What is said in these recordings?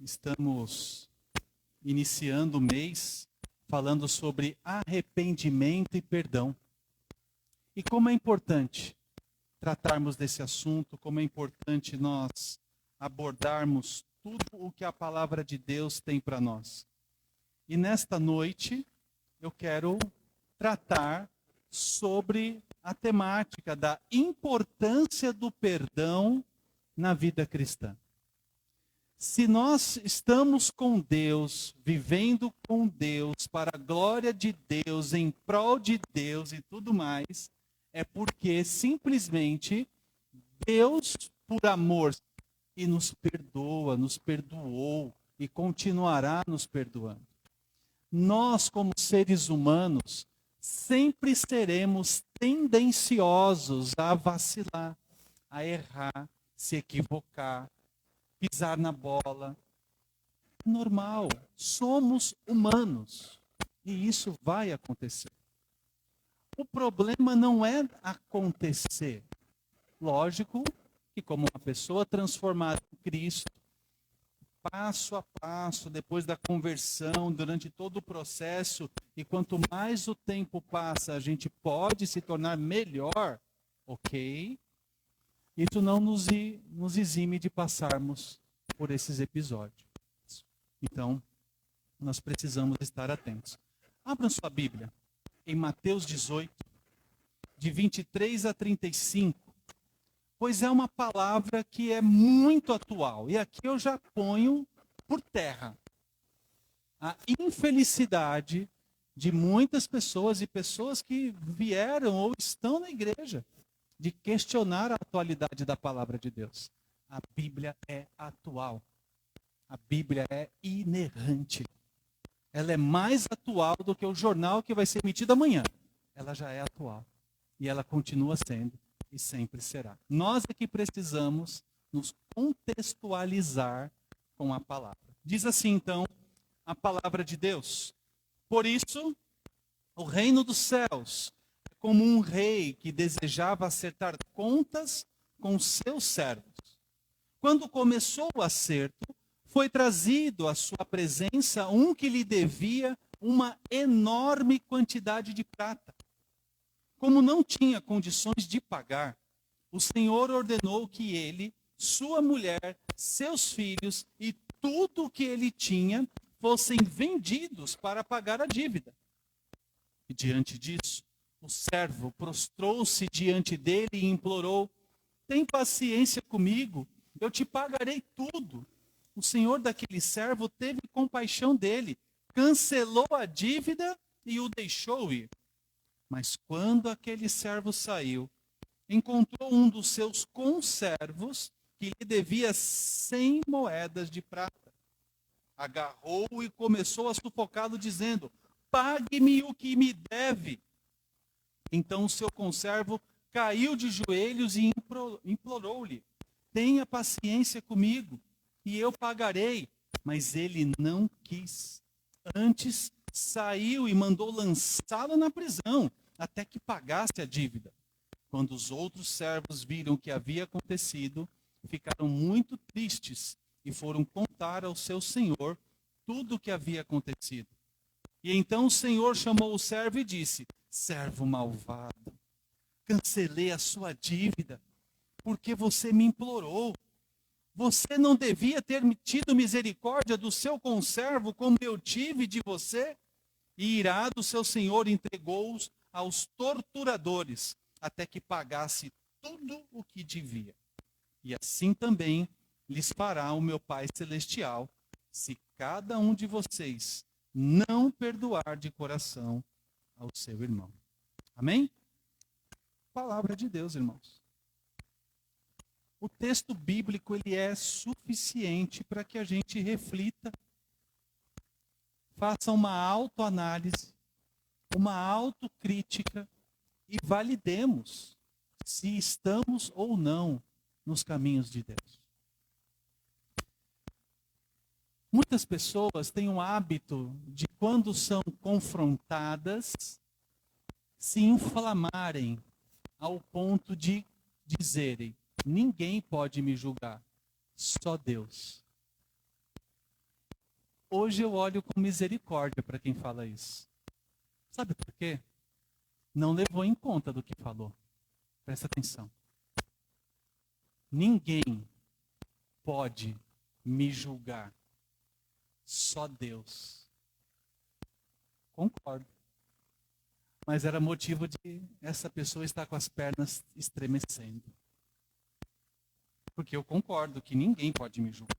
Estamos iniciando o mês falando sobre arrependimento e perdão. E como é importante tratarmos desse assunto, como é importante nós abordarmos tudo o que a palavra de Deus tem para nós. E nesta noite eu quero tratar sobre a temática da importância do perdão na vida cristã. Se nós estamos com Deus, vivendo com Deus, para a glória de Deus, em prol de Deus e tudo mais, é porque simplesmente Deus, por amor, e nos perdoa, nos perdoou e continuará nos perdoando. Nós, como seres humanos, sempre seremos tendenciosos a vacilar, a errar, se equivocar, pisar na bola. Normal, somos humanos e isso vai acontecer. O problema não é acontecer. Lógico que como uma pessoa transformada em Cristo, passo a passo, depois da conversão, durante todo o processo, e quanto mais o tempo passa, a gente pode se tornar melhor, ok? Isso não nos exime de passarmos por esses episódios. Então, nós precisamos estar atentos. Abram sua Bíblia em Mateus 18, de 23 a 35, pois é uma palavra que é muito atual. E aqui eu já ponho por terra a infelicidade de muitas pessoas e pessoas que vieram ou estão na igreja de questionar a atualidade da palavra de Deus. A Bíblia é atual. A Bíblia é inerrante. Ela é mais atual do que o jornal que vai ser emitido amanhã. Ela já é atual. E ela continua sendo e sempre será. Nós é que precisamos nos contextualizar com a palavra. Diz assim, então, a palavra de Deus. Por isso, o reino dos céus é como um rei que desejava acertar contas com seus servos. Quando começou o acerto, foi trazido à sua presença um que lhe devia uma enorme quantidade de prata. Como não tinha condições de pagar, o Senhor ordenou que ele, sua mulher, seus filhos e tudo o que ele tinha fossem vendidos para pagar a dívida. E diante disso, o servo prostrou-se diante dele e implorou: tem paciência comigo, eu te pagarei tudo. O senhor daquele servo teve compaixão dele, cancelou a dívida e o deixou ir. Mas quando aquele servo saiu, encontrou um dos seus conservos que lhe devia 100 moedas de prata. Agarrou-o e começou a sufocá-lo, dizendo: pague-me o que me deve. Então o seu conservo caiu de joelhos e implorou-lhe: tenha paciência comigo, e eu pagarei. Mas ele não quis. Antes, saiu e mandou lançá-lo na prisão, até que pagasse a dívida. Quando os outros servos viram o que havia acontecido, ficaram muito tristes e foram contar ao seu senhor tudo o que havia acontecido. E então o senhor chamou o servo e disse: servo malvado, cancelei a sua dívida, porque você me implorou. Você não devia ter tido misericórdia do seu conservo como eu tive de você? E irado, seu senhor entregou-os aos torturadores, até que pagasse tudo o que devia. E assim também lhes fará o meu Pai Celestial, se cada um de vocês não perdoar de coração ao seu irmão. Amém? Palavra de Deus, irmãos. O texto bíblico ele é suficiente para que a gente reflita, faça uma autoanálise, uma autocrítica e validemos se estamos ou não nos caminhos de Deus. Muitas pessoas têm o hábito de, quando são confrontadas, se inflamarem ao ponto de dizerem: ninguém pode me julgar, só Deus. Hoje eu olho com misericórdia para quem fala isso. Sabe por quê? Não levou em conta do que falou. Presta atenção. Ninguém pode me julgar. Só Deus. Concordo. Mas era motivo de essa pessoa estar com as pernas estremecendo. Porque eu concordo que ninguém pode me julgar.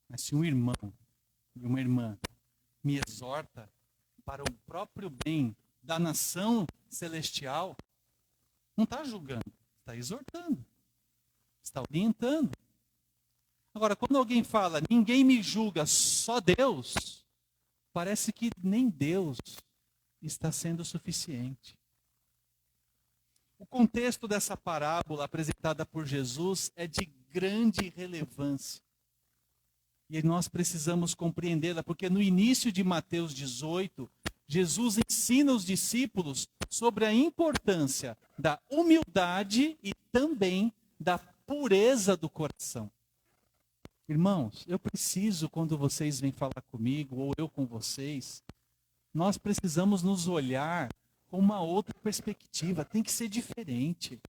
Mas se um irmão e uma irmã me exorta para o próprio bem da nação celestial, não está julgando, está exortando, está orientando. Agora, quando alguém fala, ninguém me julga, só Deus, parece que nem Deus está sendo suficiente. O contexto dessa parábola apresentada por Jesus é de grande relevância. E nós precisamos compreendê-la, porque no início de Mateus 18, Jesus ensina os discípulos sobre a importância da humildade e também da pureza do coração. Irmãos, eu preciso, quando vocês vêm falar comigo, ou eu com vocês, nós precisamos nos olhar com uma outra perspectiva. Tem que ser diferente.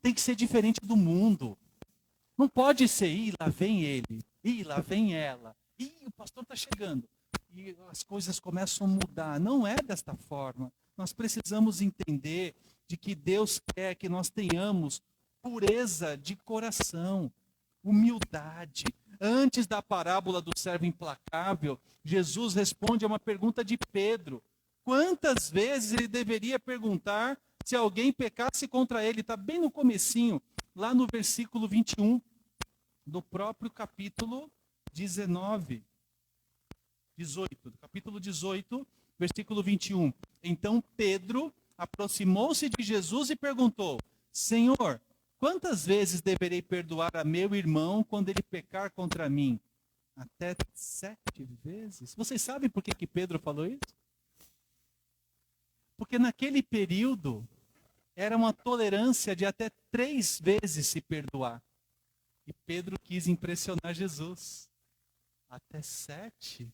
Tem que ser diferente do mundo. Não pode ser, lá vem ele, lá vem ela, o pastor está chegando. E as coisas começam a mudar. Não é desta forma. Nós precisamos entender de que Deus quer que nós tenhamos pureza de coração, humildade. Antes da parábola do servo implacável, Jesus responde a uma pergunta de Pedro. Quantas vezes ele deveria perguntar se alguém pecasse contra ele? Está bem no comecinho, lá no versículo 21, do próprio capítulo 18, do capítulo 18, versículo 21. Então Pedro aproximou-se de Jesus e perguntou, Senhor, quantas vezes deverei perdoar a meu irmão quando ele pecar contra mim? Até 7 vezes? Vocês sabem por que Pedro falou isso? Porque naquele período era uma tolerância de até 3 vezes se perdoar. E Pedro quis impressionar Jesus. Até 7?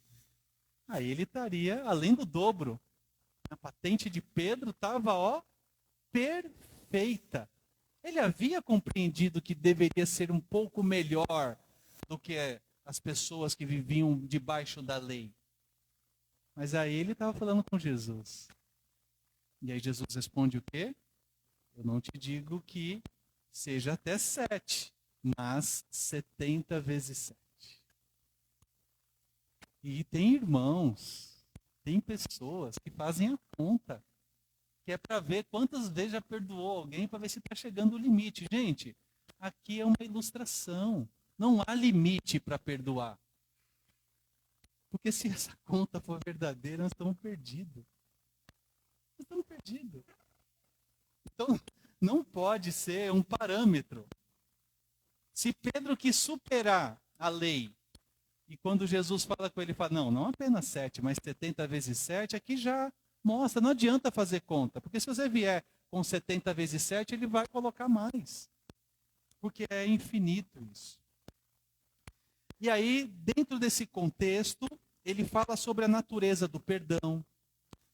Aí ele estaria além do dobro. A patente de Pedro estava, perfeita. Ele havia compreendido que deveria ser um pouco melhor do que as pessoas que viviam debaixo da lei. Mas aí ele estava falando com Jesus. E aí Jesus responde o quê? Eu não te digo que seja até 7, mas 70 vezes 7. E tem irmãos, tem pessoas que fazem a conta, que é para ver quantas vezes já perdoou alguém, para ver se está chegando o limite. Gente, aqui é uma ilustração. Não há limite para perdoar. Porque se essa conta for verdadeira, nós estamos perdidos. Nós estamos perdidos. Então, não pode ser um parâmetro. Se Pedro quis superar a lei, e quando Jesus fala com ele, fala, não apenas 7, mas 70 vezes 7, aqui já mostra, não adianta fazer conta. Porque se você vier com 70 vezes 7, ele vai colocar mais. Porque é infinito isso. E aí, dentro desse contexto, ele fala sobre a natureza do perdão,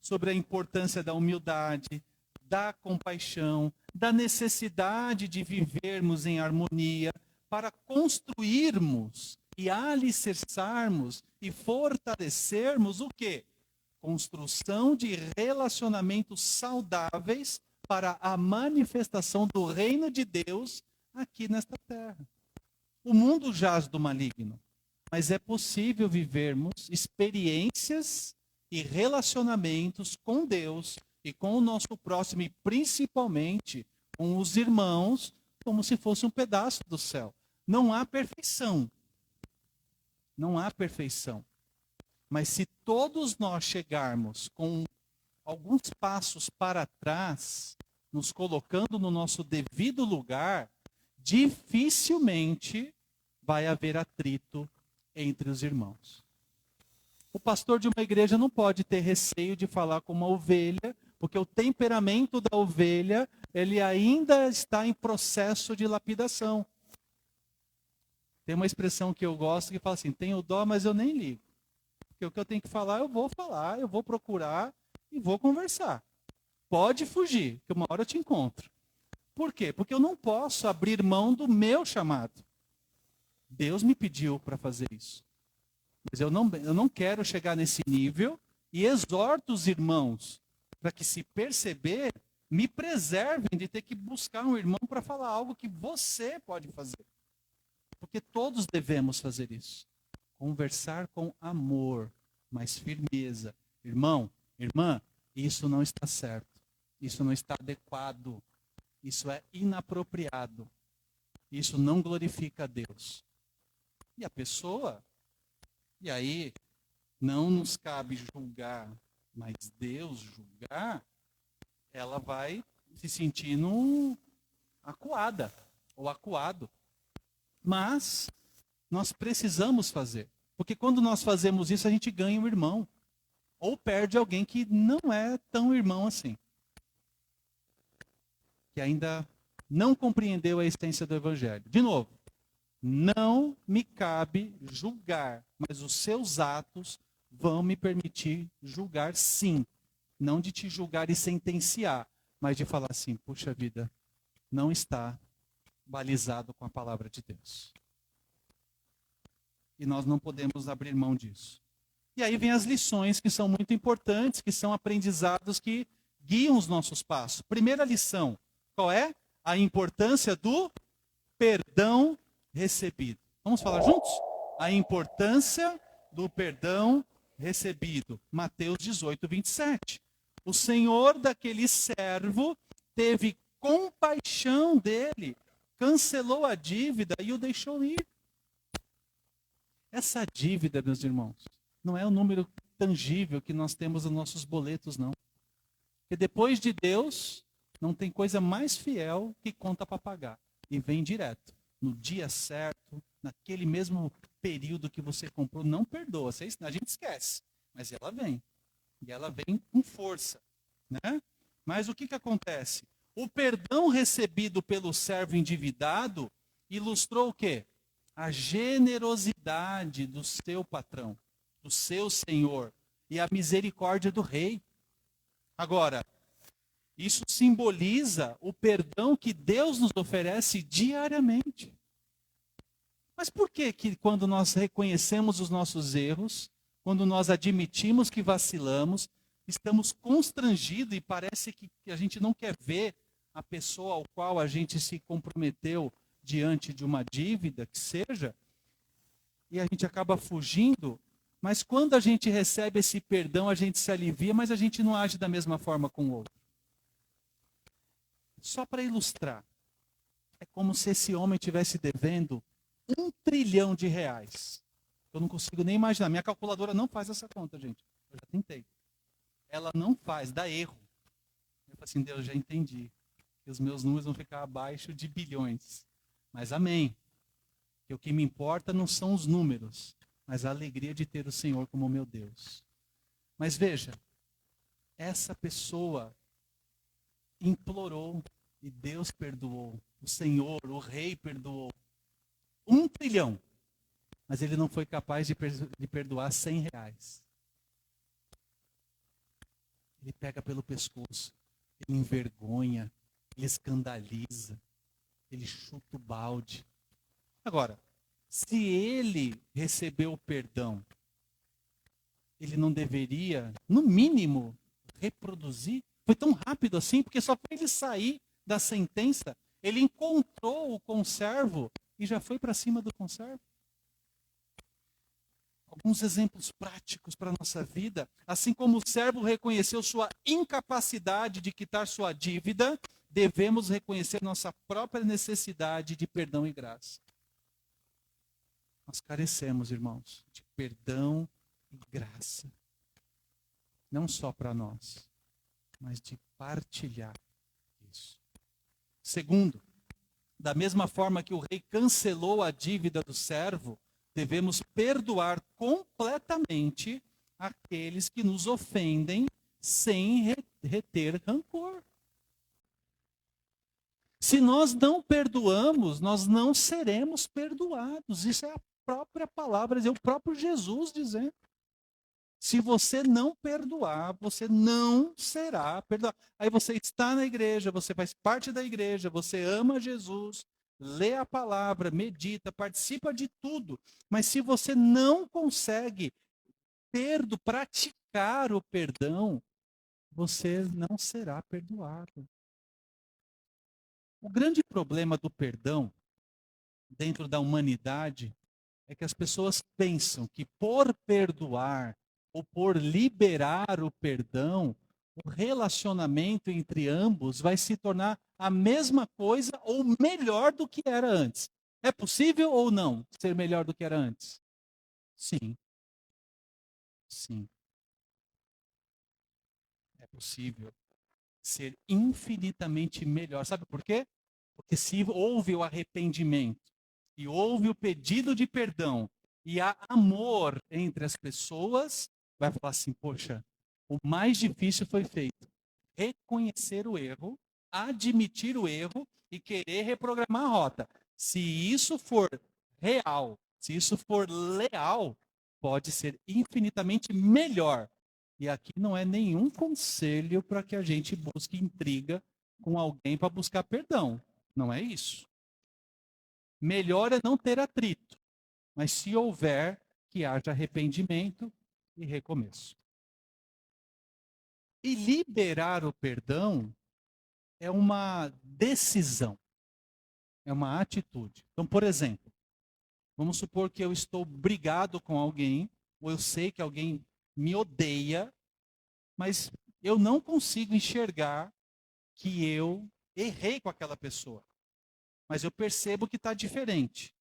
sobre a importância da humildade, da compaixão, da necessidade de vivermos em harmonia para construirmos e alicerçarmos e fortalecermos o quê? Construção de relacionamentos saudáveis para a manifestação do reino de Deus aqui nesta terra. O mundo jaz do maligno, mas é possível vivermos experiências e relacionamentos com Deus e com o nosso próximo, e principalmente com os irmãos, como se fosse um pedaço do céu. Não há perfeição. Não há perfeição. Mas se todos nós chegarmos com alguns passos para trás, nos colocando no nosso devido lugar, dificilmente vai haver atrito entre os irmãos. O pastor de uma igreja não pode ter receio de falar com uma ovelha, porque o temperamento da ovelha, ele ainda está em processo de lapidação. Tem uma expressão que eu gosto que fala assim: tenho dó, mas eu nem ligo. Porque o que eu tenho que falar, eu vou procurar e vou conversar. Pode fugir, que uma hora eu te encontro. Por quê? Porque eu não posso abrir mão do meu chamado. Deus me pediu para fazer isso. Mas eu não quero chegar nesse nível e exorto os irmãos para que, se perceber, me preservem de ter que buscar um irmão para falar algo que você pode fazer. Porque todos devemos fazer isso. Conversar com amor, mas firmeza. Irmão, irmã, isso não está certo. Isso não está adequado. Isso é inapropriado. Isso não glorifica a Deus. E a pessoa, e aí não nos cabe julgar, mas Deus julgar, ela vai se sentindo acuada ou acuado. Mas nós precisamos fazer. Porque quando nós fazemos isso, a gente ganha um irmão. Ou perde alguém que não é tão irmão assim. Que ainda não compreendeu a essência do Evangelho. De novo, não me cabe julgar, mas os seus atos vão me permitir julgar, sim. Não de te julgar e sentenciar, mas de falar assim: puxa vida, não está balizado com a palavra de Deus. E nós não podemos abrir mão disso. E aí vem as lições que são muito importantes, que são aprendizados que guiam os nossos passos. Primeira lição, qual é? A importância do perdão recebido. Vamos falar juntos? A importância do perdão recebido. Mateus 18, 27. O Senhor daquele servo teve compaixão dele, cancelou a dívida e o deixou ir. Essa dívida, meus irmãos, não é o número tangível que nós temos nos nossos boletos, não. Porque depois de Deus, não tem coisa mais fiel que conta para pagar. E vem direto. No dia certo, naquele mesmo período que você comprou, não perdoa. A gente esquece. Mas ela vem. E ela vem com força. Né? Mas o que acontece? O perdão recebido pelo servo endividado ilustrou o quê? A generosidade do seu patrão, do seu senhor, e a misericórdia do rei. Agora, isso simboliza o perdão que Deus nos oferece diariamente. Mas por que quando nós reconhecemos os nossos erros, quando nós admitimos que vacilamos, estamos constrangidos e parece que a gente não quer ver a pessoa ao qual a gente se comprometeu diante de uma dívida, que seja, e a gente acaba fugindo, mas quando a gente recebe esse perdão, a gente se alivia, mas a gente não age da mesma forma com o outro. Só para ilustrar, é como se esse homem estivesse devendo R$1 trilhão. Eu não consigo nem imaginar. Minha calculadora não faz essa conta, gente. Eu já tentei. Ela não faz, dá erro. Eu falo assim: Deus, já entendi. Que os meus números vão ficar abaixo de bilhões. Mas amém. Que o que me importa não são os números, mas a alegria de ter o Senhor como meu Deus. Mas veja, essa pessoa implorou e Deus perdoou. O Senhor, o rei perdoou. R$1 trilhão. Mas ele não foi capaz de perdoar R$100. Ele pega pelo pescoço, ele envergonha, ele escandaliza, ele chuta o balde. Agora, se ele recebeu o perdão, ele não deveria, no mínimo, reproduzir? Foi tão rápido assim, porque só para ele sair da sentença, ele encontrou o conservo e já foi para cima do conservo. Alguns exemplos práticos para a nossa vida. Assim como o servo reconheceu sua incapacidade de quitar sua dívida, devemos reconhecer nossa própria necessidade de perdão e graça. Nós carecemos, irmãos, de perdão e graça. Não só para nós, mas de partilhar isso. Segundo, da mesma forma que o rei cancelou a dívida do servo, devemos perdoar completamente aqueles que nos ofendem sem reter rancor. Se nós não perdoamos, nós não seremos perdoados. Isso é a própria palavra, é o próprio Jesus dizendo. Se você não perdoar, você não será perdoado. Aí você está na igreja, você faz parte da igreja, você ama Jesus, lê a palavra, medita, participa de tudo. Mas se você não consegue praticar o perdão, você não será perdoado. O grande problema do perdão dentro da humanidade é que as pessoas pensam que por perdoar ou por liberar o perdão, o relacionamento entre ambos vai se tornar a mesma coisa ou melhor do que era antes. É possível ou não ser melhor do que era antes? Sim, sim, é possível ser infinitamente melhor. Sabe por quê? Porque se houve o arrependimento e houve o pedido de perdão e há amor entre as pessoas, vai falar assim: poxa, o mais difícil foi feito. Reconhecer o erro, admitir o erro e querer reprogramar a rota. Se isso for real, se isso for leal, pode ser infinitamente melhor. E aqui não é nenhum conselho para que a gente busque intriga com alguém para buscar perdão. Não é isso. Melhor é não ter atrito, mas se houver, que haja arrependimento e recomeço. E liberar o perdão é uma decisão, é uma atitude. Então, por exemplo, vamos supor que eu estou brigado com alguém, ou eu sei que alguém me odeia, mas eu não consigo enxergar que eu errei com aquela pessoa. Mas eu percebo que está diferente.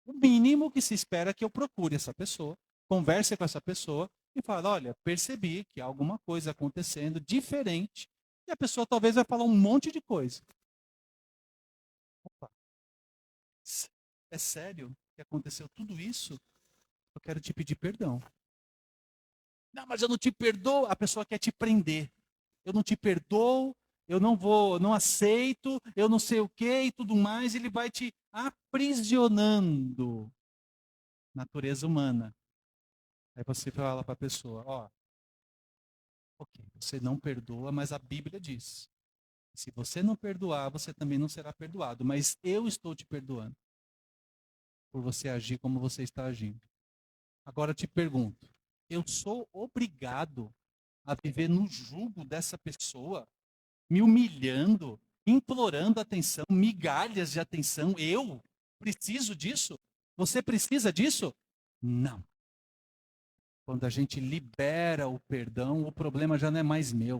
O mínimo que se espera é que eu procure essa pessoa, converse com essa pessoa e fale: olha, percebi que há alguma coisa acontecendo diferente. E a pessoa talvez vai falar um monte de coisa. Opa, é sério que aconteceu tudo isso? Eu quero te pedir perdão. Não, mas eu não te perdoo. A pessoa quer te prender. Eu não te perdoo, eu não vou, não aceito, eu não sei o que e tudo mais. Ele vai te aprisionando. Natureza humana. Aí você fala para a pessoa: ó, ok, você não perdoa, mas a Bíblia diz: se você não perdoar, você também não será perdoado. Mas eu estou te perdoando por você agir como você está agindo. Agora eu te pergunto: eu sou obrigado a viver no jugo dessa pessoa, me humilhando, implorando atenção, migalhas de atenção? Eu preciso disso? Você precisa disso? Não. Quando a gente libera o perdão, o problema já não é mais meu.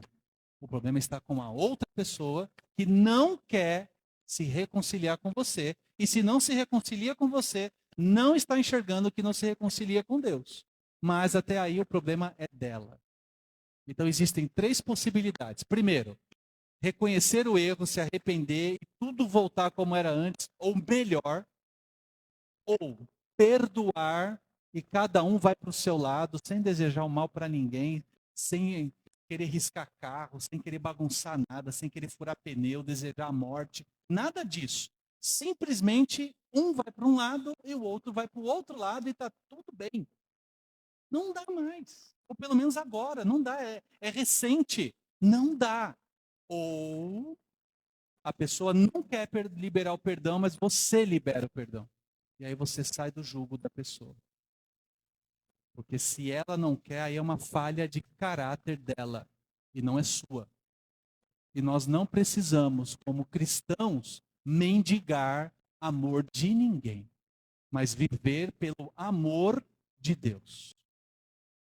O problema está com a outra pessoa que não quer se reconciliar com você. E se não se reconcilia com você, não está enxergando que não se reconcilia com Deus. Mas até aí o problema é dela. Então existem três possibilidades. Primeiro, reconhecer o erro, se arrepender e tudo voltar como era antes, ou melhor, ou perdoar e cada um vai para o seu lado, sem desejar o mal para ninguém, sem querer riscar carro, sem querer bagunçar nada, sem querer furar pneu, desejar a morte, nada disso. Simplesmente um vai para um lado e o outro vai para o outro lado e está tudo bem. Não dá mais. Ou pelo menos agora, não dá. É recente. Não dá. Ou a pessoa não quer liberar o perdão, mas você libera o perdão. E aí você sai do jugo da pessoa. Porque se ela não quer, aí é uma falha de caráter dela e não é sua. E nós não precisamos, como cristãos, mendigar amor de ninguém, mas viver pelo amor de Deus.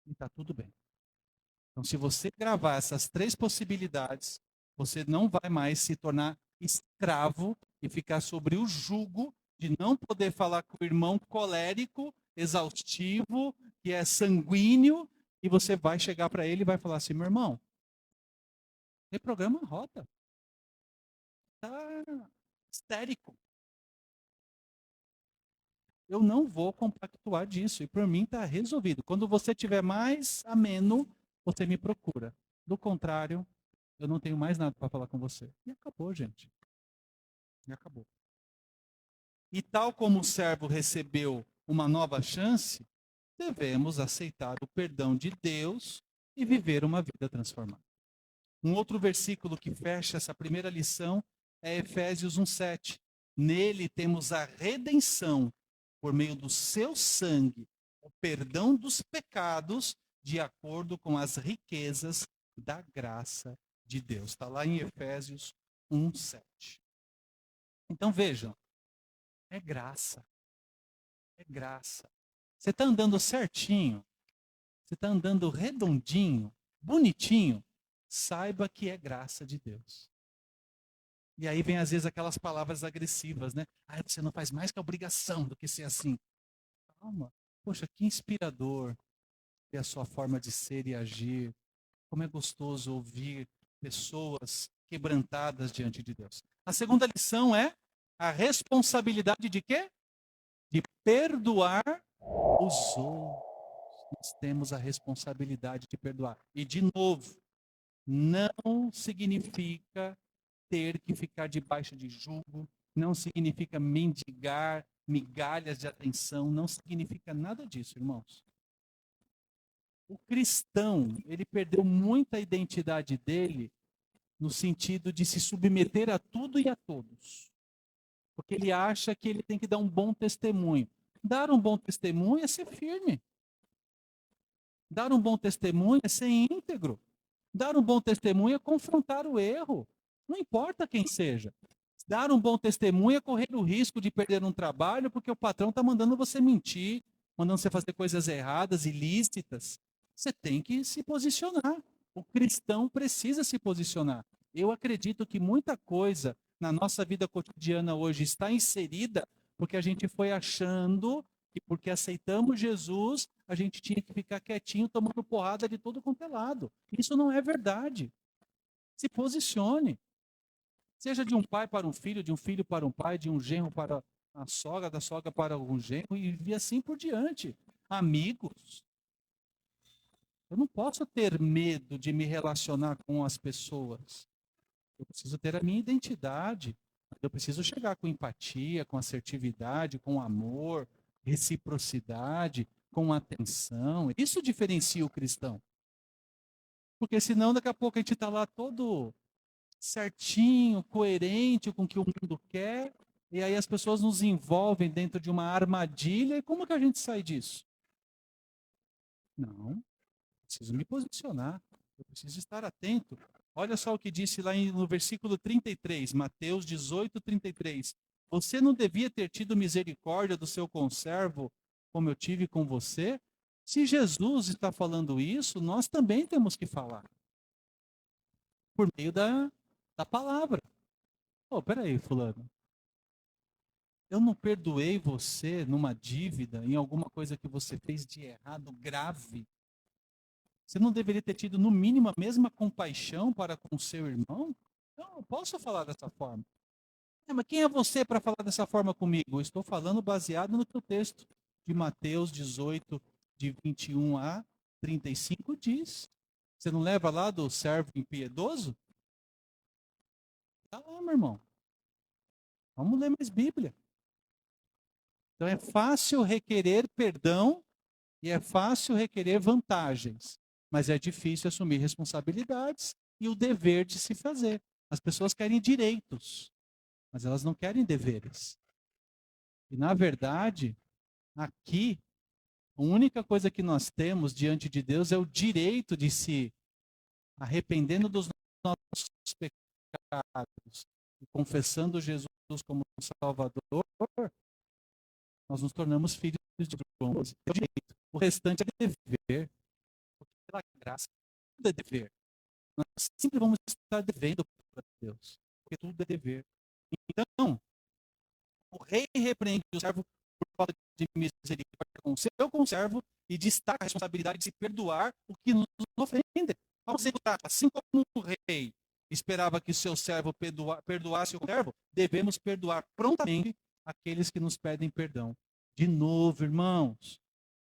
E está tudo bem. Então, se você gravar essas três possibilidades, você não vai mais se tornar escravo e ficar sobre o jugo de não poder falar com o irmão colérico, exaustivo, que é sanguíneo, e você vai chegar para ele e vai falar assim: meu irmão, reprograma a rota. Está histérico. Eu não vou compactuar disso. E por mim está resolvido. Quando você tiver mais ameno, você me procura. Do contrário, eu não tenho mais nada para falar com você. E acabou, gente. E acabou. E tal como o servo recebeu uma nova chance, devemos aceitar o perdão de Deus e viver uma vida transformada. Um outro versículo que fecha essa primeira lição é Efésios 1:7. Nele temos a redenção por meio do seu sangue, o perdão dos pecados, de acordo com as riquezas da graça de Deus. Está lá em Efésios 1:7. Então vejam, é graça. É graça. Você está andando certinho, você está andando redondinho, bonitinho, saiba que é graça de Deus. E aí vem às vezes aquelas palavras agressivas, né? Ah, você não faz mais que a obrigação do que ser assim. Calma. Poxa, que inspirador ter a sua forma de ser e agir. Como é gostoso ouvir pessoas quebrantadas diante de Deus. A segunda lição é a responsabilidade de quê? De perdoar os outros. Nós temos a responsabilidade de perdoar. E, de novo, não significa ter que ficar debaixo de julgo, não significa mendigar migalhas de atenção, não significa nada disso, irmãos. O cristão, ele perdeu muita identidade dele no sentido de se submeter a tudo e a todos. Porque ele acha que ele tem que dar um bom testemunho. Dar um bom testemunho é ser firme. Dar um bom testemunho é ser íntegro. Dar um bom testemunho é confrontar o erro. Não importa quem seja. Dar um bom testemunho é correr o risco de perder um trabalho porque o patrão está mandando você mentir, mandando você fazer coisas erradas, ilícitas. Você tem que se posicionar. O cristão precisa se posicionar. Eu acredito que muita coisa na nossa vida cotidiana hoje está inserida porque a gente foi achando que porque aceitamos Jesus, a gente tinha que ficar quietinho tomando porrada de todo quanto é lado. Isso não é verdade. Se posicione. Seja de um pai para um filho, de um filho para um pai, de um genro para a sogra, da sogra para um genro, e assim por diante. Amigos. Eu não posso ter medo de me relacionar com as pessoas. Eu preciso ter a minha identidade. Eu preciso chegar com empatia, com assertividade, com amor, reciprocidade, com atenção. Isso diferencia o cristão. Porque senão daqui a pouco a gente está lá todo certinho, coerente com o que o mundo quer, e aí as pessoas nos envolvem dentro de uma armadilha, e como que a gente sai disso? Não, preciso me posicionar, eu preciso estar atento. Olha só o que disse lá no versículo 33, Mateus 18, 33. Você não devia ter tido misericórdia do seu conservo, como eu tive com você? Se Jesus está falando isso, nós também temos que falar. Por meio da palavra. Oh, peraí, fulano. Eu não perdoei você numa dívida, em alguma coisa que você fez de errado grave. Você não deveria ter tido, no mínimo, a mesma compaixão para com o seu irmão? Não, eu posso falar dessa forma. Mas quem é você para falar dessa forma comigo? Eu estou falando baseado no teu texto de Mateus 18, de 21 a 35, diz. Você não leva lá do servo impiedoso? Tá lá, meu irmão. Vamos ler mais Bíblia. Então é fácil requerer perdão e é fácil requerer vantagens, mas é difícil assumir responsabilidades e o dever de se fazer. As pessoas querem direitos, mas elas não querem deveres. E na verdade, aqui, a única coisa que nós temos diante de Deus é o direito de se arrependendo dos nossos pecados e confessando Jesus como Salvador, nós nos tornamos filhos de Deus. É o direito. O restante é dever. Porque pela graça, tudo é dever. Nós sempre vamos estar devendo para Deus. Porque tudo é dever. Então, o rei repreende o servo por falta de misericórdia com o seu conservo e destaca a responsabilidade de se perdoar o que nos ofende. Assim como o rei esperava que o seu servo perdoasse o servo, devemos perdoar prontamente aqueles que nos pedem perdão. De novo, irmãos,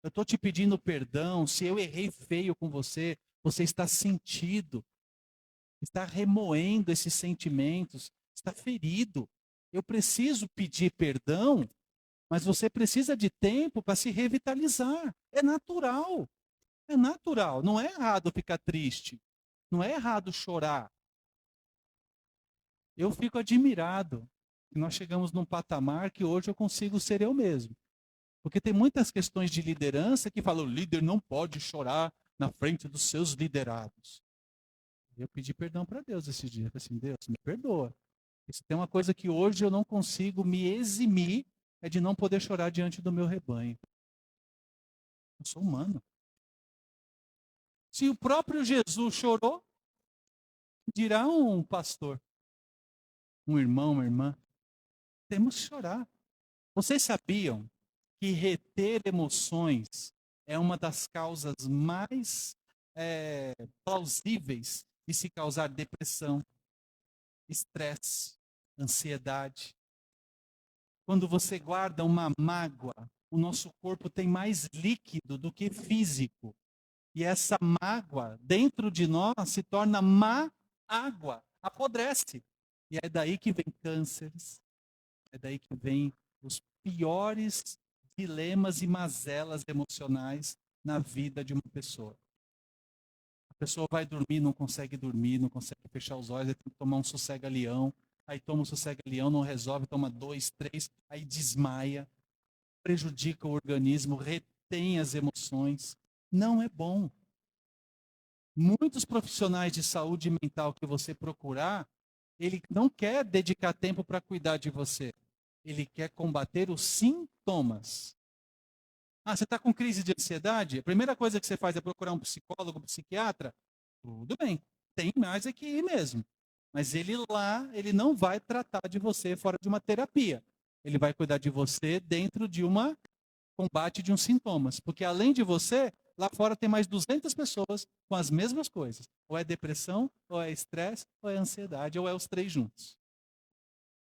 eu estou te pedindo perdão. Se eu errei feio com você, você está sentido, está remoendo esses sentimentos, está ferido. Eu preciso pedir perdão, mas você precisa de tempo para se revitalizar. É natural. É natural. Não é errado ficar triste. Não é errado chorar. Eu fico admirado que nós chegamos num patamar que hoje eu consigo ser eu mesmo. Porque tem muitas questões de liderança que falam, o líder não pode chorar na frente dos seus liderados. Eu pedi perdão para Deus esse dia. Eu falei assim, Deus, me perdoa. Se tem uma coisa que hoje eu não consigo me eximir, é de não poder chorar diante do meu rebanho. Eu sou humano. Se o próprio Jesus chorou, dirá um pastor, um irmão, uma irmã, temos que chorar. Vocês sabiam que reter emoções é uma das causas mais plausíveis de se causar depressão, estresse, ansiedade? Quando você guarda uma mágoa, o nosso corpo tem mais líquido do que físico. E essa mágoa dentro de nós se torna má água, apodrece. E é daí que vem cânceres, é daí que vem os piores dilemas e mazelas emocionais na vida de uma pessoa. A pessoa vai dormir, não consegue fechar os olhos, aí tem que tomar um sossega-leão, aí toma um sossega-leão, não resolve, toma 2, 3, aí desmaia, prejudica o organismo, retém as emoções. Não é bom. Muitos profissionais de saúde mental que você procurar, ele não quer dedicar tempo para cuidar de você. Ele quer combater os sintomas. Ah, você está com crise de ansiedade? A primeira coisa que você faz é procurar um psicólogo, um psiquiatra? Tudo bem, tem mais é que ir mesmo. Mas ele lá, ele não vai tratar de você fora de uma terapia. Ele vai cuidar de você dentro de uma combate de uns sintomas. Porque além de você, lá fora tem mais 200 pessoas com as mesmas coisas. Ou é depressão, ou é estresse, ou é ansiedade, ou é os três juntos.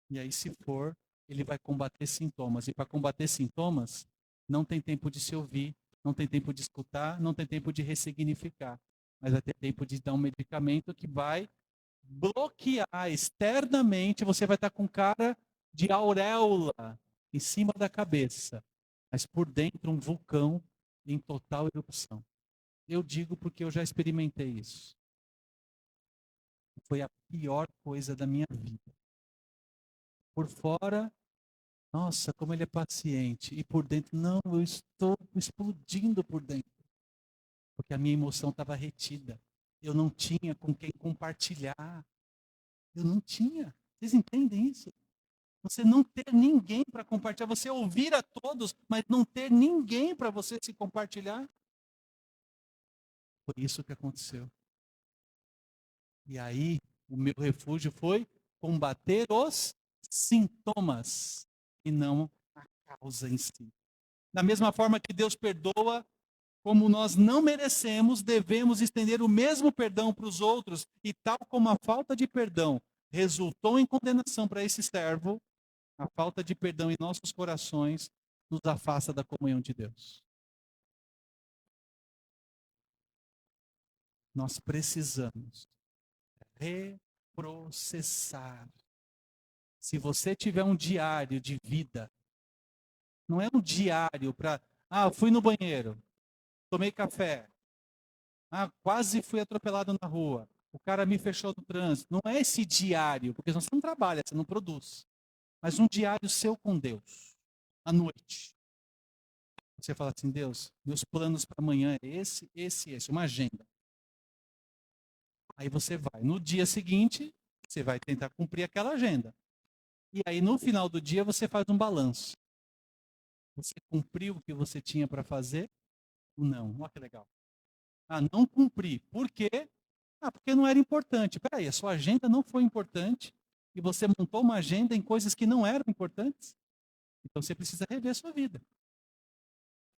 E aí, se for, ele vai combater sintomas. E para combater sintomas, não tem tempo de se ouvir, não tem tempo de escutar, não tem tempo de ressignificar. Mas vai ter tempo de dar um medicamento que vai bloquear externamente. Você vai estar com cara de auréola em cima da cabeça, mas por dentro um vulcão em total erupção. Eu digo porque eu já experimentei isso. Foi a pior coisa da minha vida. Por fora, nossa, como ele é paciente. E por dentro, não, eu estou explodindo por dentro. Porque a minha emoção estava retida. Eu não tinha com quem compartilhar. Eu não tinha. Vocês entendem isso? Você não ter ninguém para compartilhar. Você ouvir a todos, mas não ter ninguém para você se compartilhar. Foi isso que aconteceu. E aí, o meu refúgio foi combater os sintomas e não a causa em si. Da mesma forma que Deus perdoa, como nós não merecemos, devemos estender o mesmo perdão para os outros. E tal como a falta de perdão resultou em condenação para esse servo, a falta de perdão em nossos corações nos afasta da comunhão de Deus. Nós precisamos reprocessar. Se você tiver um diário de vida, não é um diário para, eu fui no banheiro, tomei café, quase fui atropelado na rua, o cara me fechou no trânsito. Não é esse diário, porque você não trabalha, você não produz. Mas um diário seu com Deus, à noite. Você fala assim, Deus, meus planos para amanhã é esse, uma agenda. Aí você vai. No dia seguinte, você vai tentar cumprir aquela agenda. E aí, no final do dia, você faz um balanço. Você cumpriu o que você tinha para fazer ou não? Olha que legal. Não cumpri. Por quê? Porque não era importante. Peraí, a sua agenda não foi importante e você montou uma agenda em coisas que não eram importantes? Então você precisa rever a sua vida.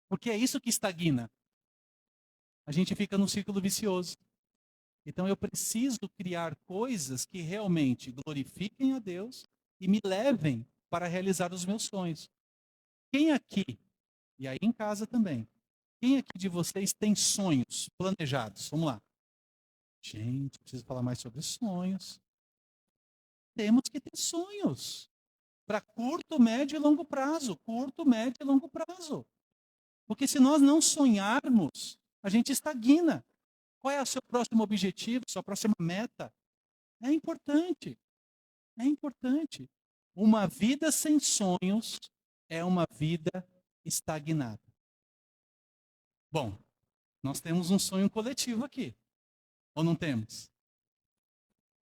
Porque é isso que estagna. A gente fica num círculo vicioso. Então eu preciso criar coisas que realmente glorifiquem a Deus e me levem para realizar os meus sonhos. Quem aqui, e aí em casa também, quem aqui de vocês tem sonhos planejados? Vamos lá. Gente, preciso falar mais sobre sonhos. Temos que ter sonhos. para curto, médio e longo prazo. Curto, médio e longo prazo. Porque se nós não sonharmos, a gente estagna. Qual é o seu próximo objetivo, sua próxima meta? É importante. É importante. Uma vida sem sonhos é uma vida estagnada. Bom, nós temos um sonho coletivo aqui. Ou não temos?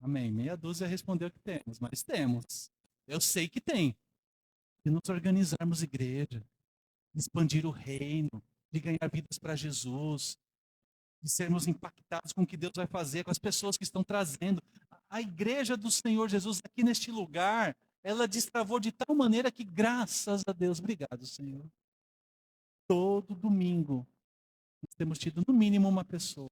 Amém. Meia dúzia respondeu que temos, mas temos. Eu sei que tem. De nos organizarmos igreja, de expandir o reino, de ganhar vidas para Jesus, de sermos impactados com o que Deus vai fazer, com as pessoas que estão trazendo. A igreja do Senhor Jesus aqui neste lugar, ela destravou de tal maneira que, graças a Deus, obrigado, Senhor. Todo domingo, nós temos tido no mínimo uma pessoa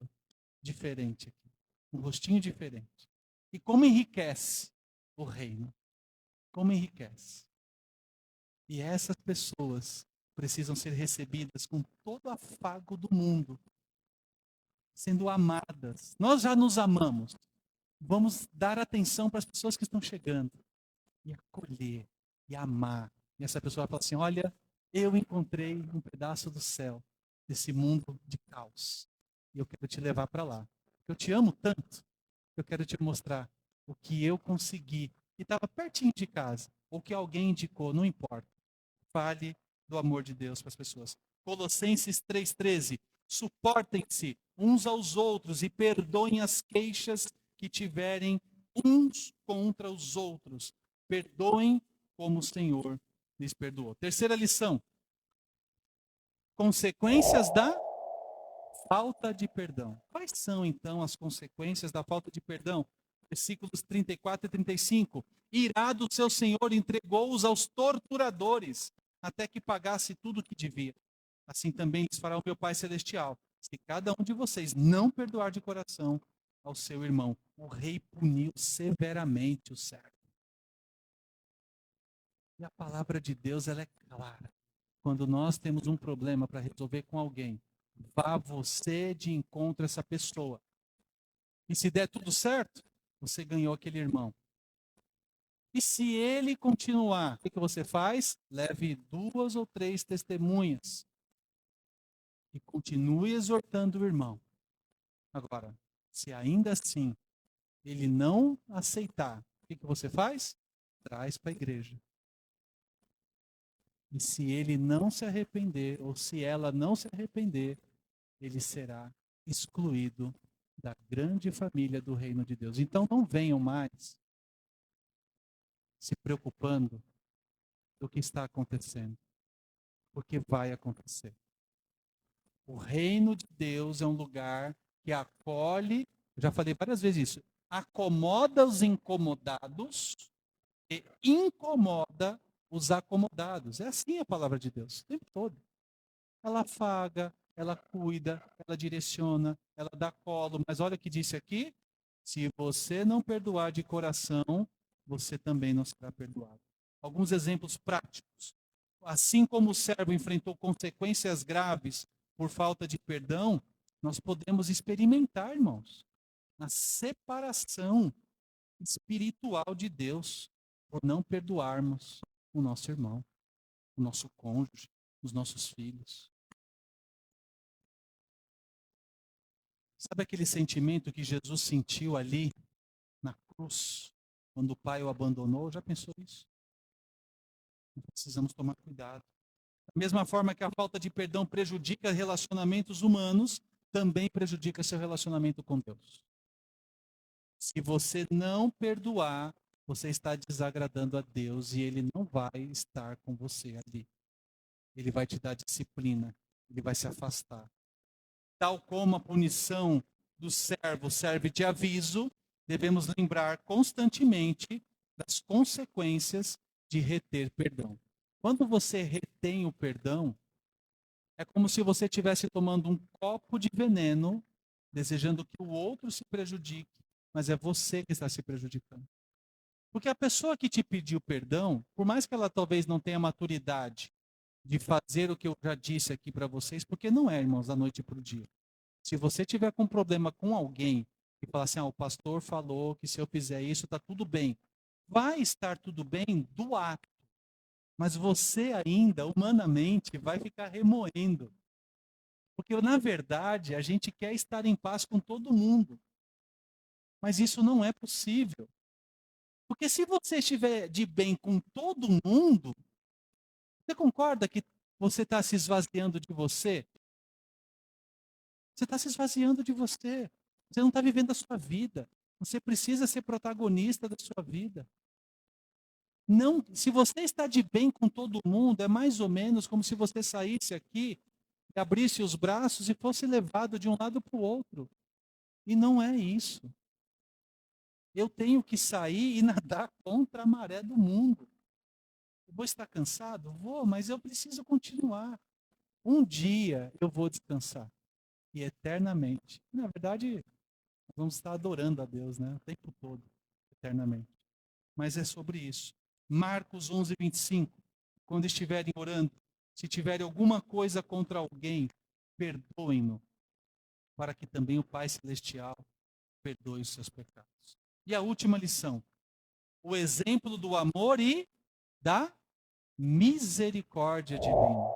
diferente aqui, um rostinho diferente. E como enriquece o reino, como enriquece. E essas pessoas precisam ser recebidas com todo o afago do mundo, sendo amadas. Nós já nos amamos. Vamos dar atenção para as pessoas que estão chegando e acolher e amar. E essa pessoa vai falar assim: olha, eu encontrei um pedaço do céu, desse mundo de caos. E eu quero te levar para lá. Eu te amo tanto, eu quero te mostrar o que eu consegui. E estava pertinho de casa, ou que alguém indicou, não importa. Fale do amor de Deus para as pessoas. Colossenses 3,13. Suportem-se uns aos outros e perdoem as queixas que tiverem uns contra os outros. Perdoem como o Senhor lhes perdoou. Terceira lição. Consequências da falta de perdão. Quais são, então, as consequências da falta de perdão? Versículos 34 e 35. Irado o seu Senhor entregou-os aos torturadores, até que pagasse tudo o que devia. Assim também lhes fará o meu Pai Celestial, se cada um de vocês não perdoar de coração ao seu irmão. O rei puniu severamente o servo. E a palavra de Deus, ela é clara. Quando nós temos um problema para resolver com alguém, vá você de encontro a essa pessoa. E se der tudo certo, você ganhou aquele irmão. E se ele continuar, o que você faz? Leve 2 ou 3 testemunhas. E continue exortando o irmão. Agora, se ainda assim ele não aceitar, o que você faz? Traz para a igreja. E se ele não se arrepender, ou se ela não se arrepender, ele será excluído da grande família do reino de Deus. Então não venham mais se preocupando do que está acontecendo, porque vai acontecer. O reino de Deus é um lugar que acolhe, eu já falei várias vezes isso, acomoda os incomodados e incomoda os acomodados. É assim a palavra de Deus, o tempo todo. Ela afaga, ela cuida, ela direciona, ela dá colo. Mas olha o que disse aqui: se você não perdoar de coração, você também não será perdoado. Alguns exemplos práticos. Assim como o servo enfrentou consequências graves por falta de perdão, nós podemos experimentar, irmãos, a separação espiritual de Deus por não perdoarmos o nosso irmão, o nosso cônjuge, os nossos filhos. Sabe aquele sentimento que Jesus sentiu ali na cruz, quando o Pai o abandonou? Já pensou isso? Precisamos tomar cuidado. Da mesma forma que a falta de perdão prejudica relacionamentos humanos, também prejudica seu relacionamento com Deus. Se você não perdoar, você está desagradando a Deus e Ele não vai estar com você ali. Ele vai te dar disciplina, Ele vai se afastar. Tal como a punição do servo serve de aviso, devemos lembrar constantemente das consequências de reter perdão. Quando você retém o perdão, é como se você estivesse tomando um copo de veneno, desejando que o outro se prejudique, mas é você que está se prejudicando. Porque a pessoa que te pediu perdão, por mais que ela talvez não tenha maturidade de fazer o que eu já disse aqui para vocês, porque não é, irmãos, da noite para o dia. Se você tiver com problema com alguém e falar assim, o pastor falou que se eu fizer isso está tudo bem, vai estar tudo bem do ato. Mas você ainda, humanamente, vai ficar remoendo. Porque, na verdade, a gente quer estar em paz com todo mundo. Mas isso não é possível. Porque se você estiver de bem com todo mundo, você concorda que você está se esvaziando de você? Você está se esvaziando de você. Você não está vivendo a sua vida. Você precisa ser protagonista da sua vida. Não, se você está de bem com todo mundo, é mais ou menos como se você saísse aqui, abrisse os braços e fosse levado de um lado para o outro. E não é isso. Eu tenho que sair e nadar contra a maré do mundo. Eu vou estar cansado? Vou, mas eu preciso continuar. Um dia eu vou descansar. E eternamente. Na verdade, vamos estar adorando a Deus, né? O tempo todo, eternamente. Mas é sobre isso. Marcos 11:25. Quando estiverem orando, se tiverem alguma coisa contra alguém, perdoem-no, para que também o Pai Celestial perdoe os seus pecados. E a última lição: o exemplo do amor e da misericórdia divina.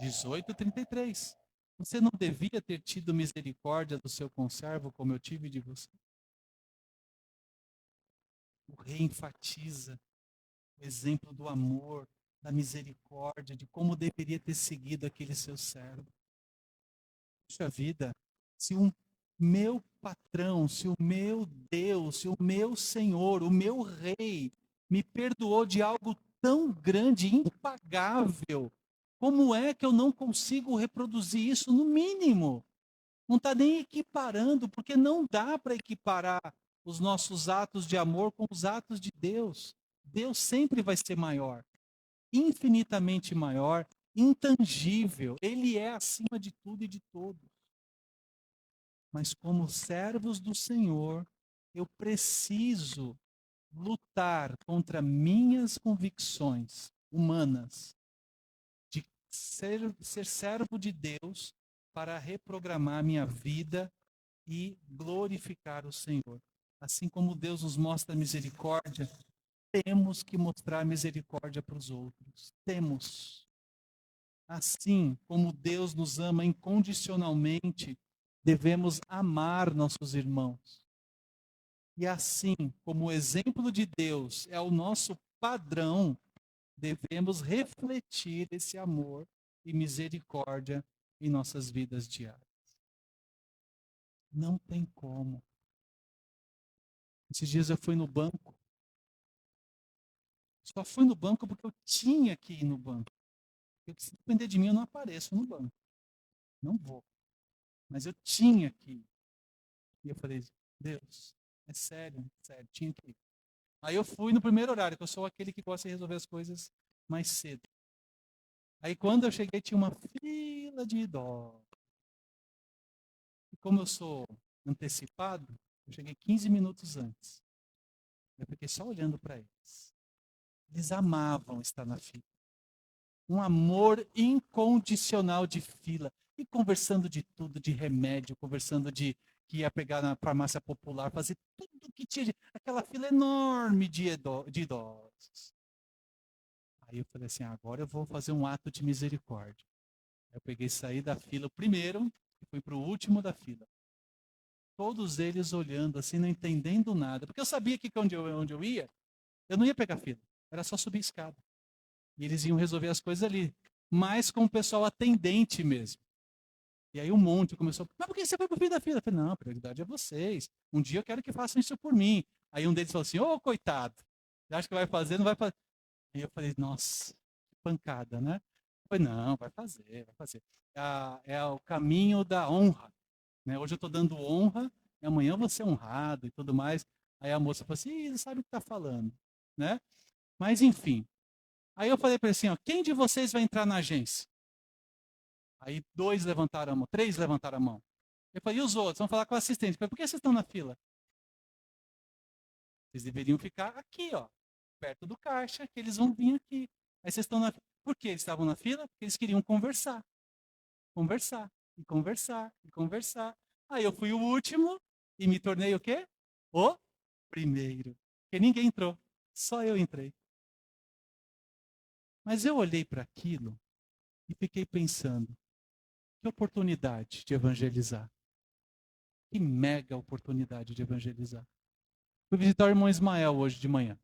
18:33. Você não devia ter tido misericórdia do seu conservo como eu tive de você? O rei enfatiza o exemplo do amor, da misericórdia, de como deveria ter seguido aquele seu servo. Puxa vida, se o meu patrão, se o meu Deus, se o meu Senhor, o meu rei, me perdoou de algo tão grande, impagável, como é que eu não consigo reproduzir isso no mínimo? Não está nem equiparando, porque não dá para equiparar os nossos atos de amor com os atos de Deus. Deus sempre vai ser maior, infinitamente maior, intangível. Ele é acima de tudo e de todos. Mas como servos do Senhor, eu preciso lutar contra minhas convicções humanas de ser servo de Deus para reprogramar minha vida e glorificar o Senhor. Assim como Deus nos mostra misericórdia, temos que mostrar misericórdia para os outros. Temos. Assim como Deus nos ama incondicionalmente, devemos amar nossos irmãos. E assim como o exemplo de Deus é o nosso padrão, devemos refletir esse amor e misericórdia em nossas vidas diárias. Não tem como. Esses dias eu fui no banco. Só fui no banco porque eu tinha que ir no banco. Porque se depender de mim, eu não apareço no banco. Não vou. Mas eu tinha que ir. E eu falei, Deus, é sério, tinha que ir. Aí eu fui no primeiro horário, que eu sou aquele que gosta de resolver as coisas mais cedo. Aí quando eu cheguei, tinha uma fila de idosos. E como eu sou antecipado, eu cheguei 15 minutos antes. Eu fiquei só olhando para eles. Eles amavam estar na fila. Um amor incondicional de fila. E conversando de tudo, de remédio, conversando de que ia pegar na farmácia popular, fazer tudo que tinha. Aquela fila enorme de idosos. Aí eu falei assim, agora eu vou fazer um ato de misericórdia. Eu peguei, saí da fila o primeiro e fui para o último da fila. Todos eles olhando assim, não entendendo nada. Porque eu sabia que onde eu ia, eu não ia pegar fila. Era só subir a escada. E eles iam resolver as coisas ali. Mas com o pessoal atendente mesmo. E aí um monte começou, mas por que você foi pro fim da fila? Eu falei, não, a prioridade é vocês. Um dia eu quero que façam isso por mim. Aí um deles falou assim, ô coitado, você acha que vai fazer? Não vai fazer. Aí eu falei, nossa, que pancada, né? Eu falei, não, vai fazer, vai fazer. É o caminho da honra. Né? Hoje eu estou dando honra, e amanhã eu vou ser honrado e tudo mais. Aí a moça falou assim, ih, não sabe o que está falando. Né? Mas enfim. Aí eu falei para ele assim, ó, quem de vocês vai entrar na agência? Aí dois levantaram a mão, três levantaram a mão. Eu falei, e os outros? Vão falar com o assistente. Eu falei, por que vocês estão na fila? Vocês deveriam ficar aqui, ó, perto do caixa, que eles vão vir aqui. Aí vocês estão na fila. Por que eles estavam na fila? Porque eles queriam conversar. Conversar, e conversar, e conversar. Aí eu fui o último e me tornei o quê? O primeiro. Porque ninguém entrou. Só eu entrei. Mas eu olhei para aquilo e fiquei pensando, que oportunidade de evangelizar. Que mega oportunidade de evangelizar. Fui visitar o irmão Ismael hoje de manhã.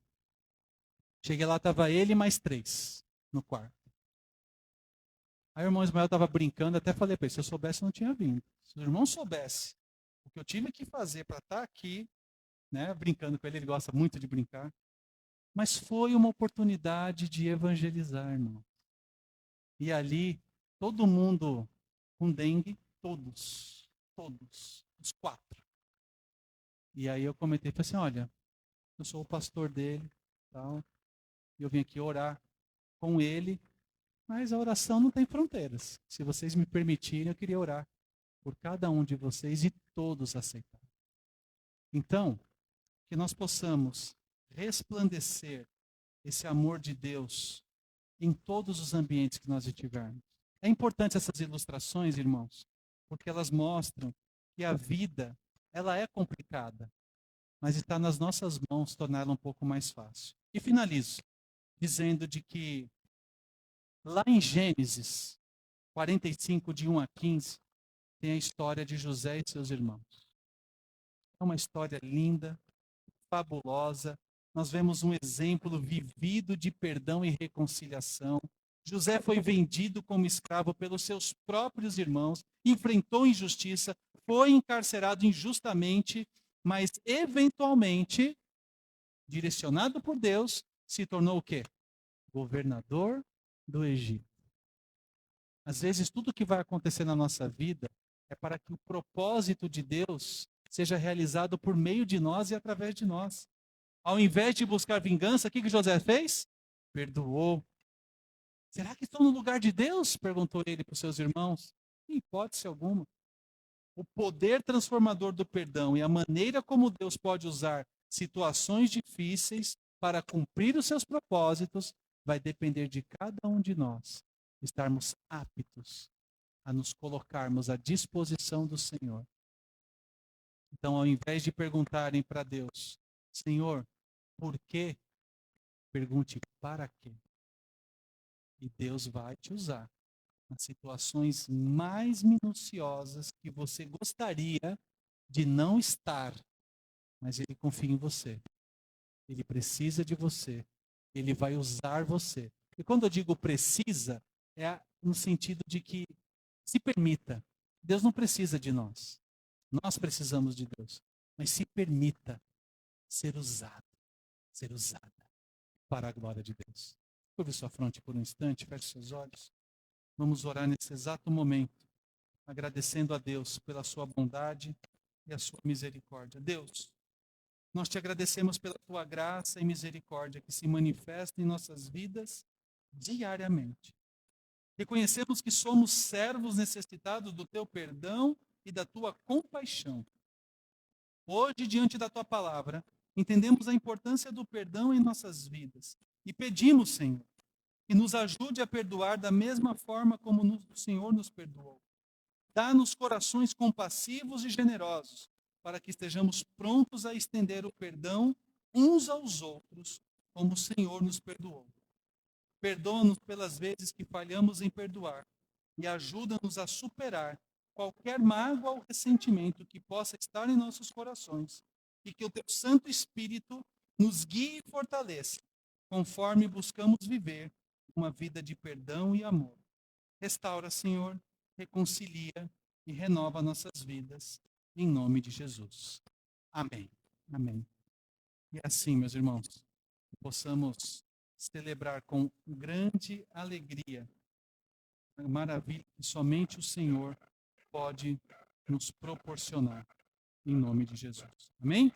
Cheguei lá, estava ele e mais 3 no quarto. Aí o irmão Ismael estava brincando, até falei para ele, se eu soubesse eu não tinha vindo. Se o irmão soubesse o que eu tive que fazer para estar aqui, né, brincando com ele, ele gosta muito de brincar. Mas foi uma oportunidade de evangelizar, irmão. E ali, todo mundo com dengue, todos, os 4. E aí eu comentei, falei assim, olha, eu sou o pastor dele, tal, e eu vim aqui orar com ele, mas a oração não tem fronteiras. Se vocês me permitirem, eu queria orar por cada um de vocês e todos aceitar. Então, que nós possamos resplandecer esse amor de Deus em todos os ambientes que nós estivermos. É importante essas ilustrações, irmãos, porque elas mostram que a vida, ela é complicada, mas está nas nossas mãos torná-la um pouco mais fácil. E finalizo dizendo de que lá em Gênesis 45, de 1 a 15, tem a história de José e seus irmãos. É uma história linda, fabulosa. Nós vemos um exemplo vivido de perdão e reconciliação. José foi vendido como escravo pelos seus próprios irmãos, enfrentou injustiça, foi encarcerado injustamente, mas eventualmente, direcionado por Deus, se tornou o quê? Governador do Egito. Às vezes, tudo que vai acontecer na nossa vida é para que o propósito de Deus seja realizado por meio de nós e através de nós. Ao invés de buscar vingança, o que José fez? Perdoou. Será que estou no lugar de Deus? Perguntou ele para os seus irmãos. Em hipótese alguma. O poder transformador do perdão e a maneira como Deus pode usar situações difíceis para cumprir os seus propósitos vai depender de cada um de nós estarmos aptos a nos colocarmos à disposição do Senhor. Então, ao invés de perguntarem para Deus, Senhor, por quê? Pergunte para quê. E Deus vai te usar nas situações mais minuciosas que você gostaria de não estar, mas Ele confia em você. Ele precisa de você. Ele vai usar você. E quando eu digo precisa, é no sentido de que se permita. Deus não precisa de nós. Nós precisamos de Deus. Mas se permita ser usado, ser usada para a glória de Deus. Curve sua fronte por um instante, feche seus olhos. Vamos orar nesse exato momento, agradecendo a Deus pela sua bondade e a sua misericórdia. Deus, nós te agradecemos pela tua graça e misericórdia que se manifesta em nossas vidas diariamente. Reconhecemos que somos servos necessitados do teu perdão e da tua compaixão. Hoje, diante da tua palavra, entendemos a importância do perdão em nossas vidas e pedimos, Senhor, que nos ajude a perdoar da mesma forma como o Senhor nos perdoou. Dá-nos corações compassivos e generosos, para que estejamos prontos a estender o perdão uns aos outros, como o Senhor nos perdoou. Perdoa-nos pelas vezes que falhamos em perdoar e ajuda-nos a superar qualquer mágoa ou ressentimento que possa estar em nossos corações, e que o teu Santo Espírito nos guie e fortaleça, conforme buscamos viver uma vida de perdão e amor. Restaura, Senhor, reconcilia e renova nossas vidas, em nome de Jesus. Amém. Amém. E assim, meus irmãos, que possamos celebrar com grande alegria a maravilha que somente o Senhor pode nos proporcionar, em nome de Jesus. Amém?